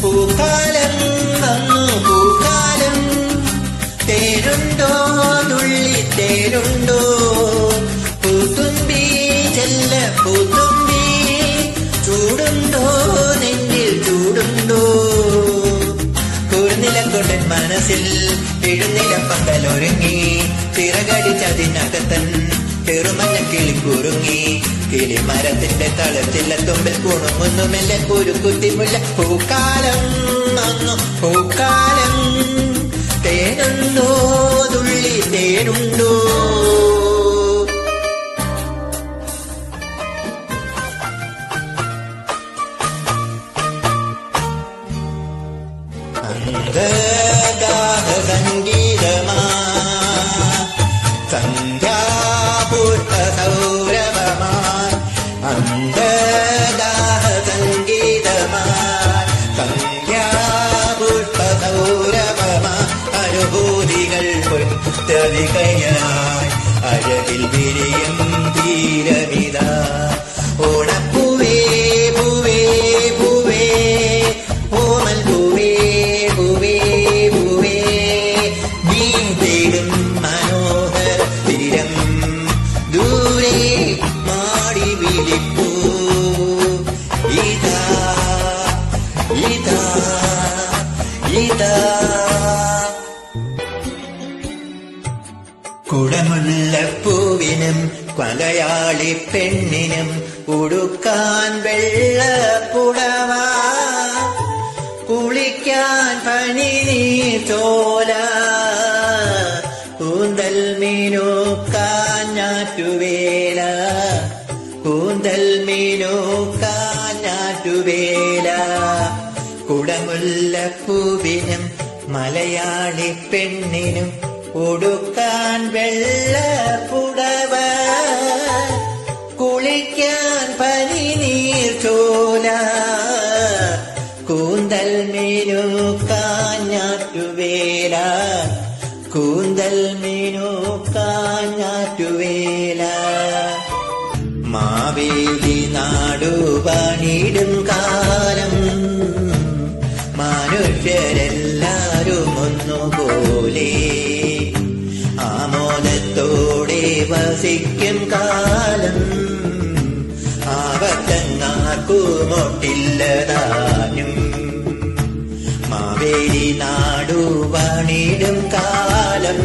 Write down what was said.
പൂക്കാലം വന്നു പൂക്കാലം, തേരുണ്ടോ തുള്ളി തേരുണ്ടോ, പൂത്തുമ്പി ചെല്ല പൂത്തുമ്പി, ചൂടുണ്ടോ നെഞ്ചിൽ ചൂടുണ്ടോ. കൂർനിലക്കൊണ്ടൻ മനസ്സിൽ എഴുന്നില പന്തലൊരുങ്ങി, ചിറകടിച്ചതിനകത്തൻ ചെറുമഞ്ഞ കിളി കുറുങ്ങി. കിളിമരത്തിന്റെ തളത്തില്ല തുമ്പിൽ കുണുങ്ങുന്നു മെല്ലെ ഒരു കുത്തിമുല്ല. പൂക്കാലം വന്നു പൂക്കാലം, തേനുണ്ടോ തുള്ളി തേനുണ്ടോ. സംഗീതമാ സന്ധ്യാപുഷ്പസൗരഭമാൻ, അന്ധദാഹ സംഗീതമാൻ സന്ധ്യാപുഷ്പസൗരഭമാൻ. അനുഭൂതികൾ പൊറ്റവികയായി അഴകിൽ വിരിയും തീരമിതാ. ഓണപ്പൂവേ പൂവേ പൂവേ, ഓമൽ പൂവേ പൂവേ പൂവേ, നീ തേടും മനോഹര തീരം ദൂരെ മാടി വിളിപ്പൂ. ഇതാ ഇതാ ഇതാ. കുടമുല്ലപ്പൂവിനും മലയാളി പെണ്ണിനും ഉടുക്കാൻ വെള്ളപ്പുടവ, കുളിക്കാൻ പനിനീർ ചോല, കൂന്തൽ മീനൂക്കാൻ ഞാറ്റുവേല, കൂന്തൽ മീനൂക്കാൻ ഞാറ്റുവേല. കുടമുല്ലപ്പൂവിനും മലയാളി പെണ്ണിനും ഉടുക്കാൻ വെള്ളപ്പുടവ, കുളിക്കാൻ പനിനീർ ചോല, കൂന്തൽ മീനൂക്കാൻ ഞാറ്റുവേല, കൂന്തൽ മീനൂക്കാൻ ഞാറ്റുവേല. മാവേലി നാടുപണിടും കാലം, മനുഷ്യരെല്ലാരും ഒന്നുപോലെ ആമോദത്തോടെ വസിക്കും കാലം. ആപത്തങ്ങാർക്കുമൊട്ടില്ലതാനും മാവേലി നാടുപണിടും കാലം.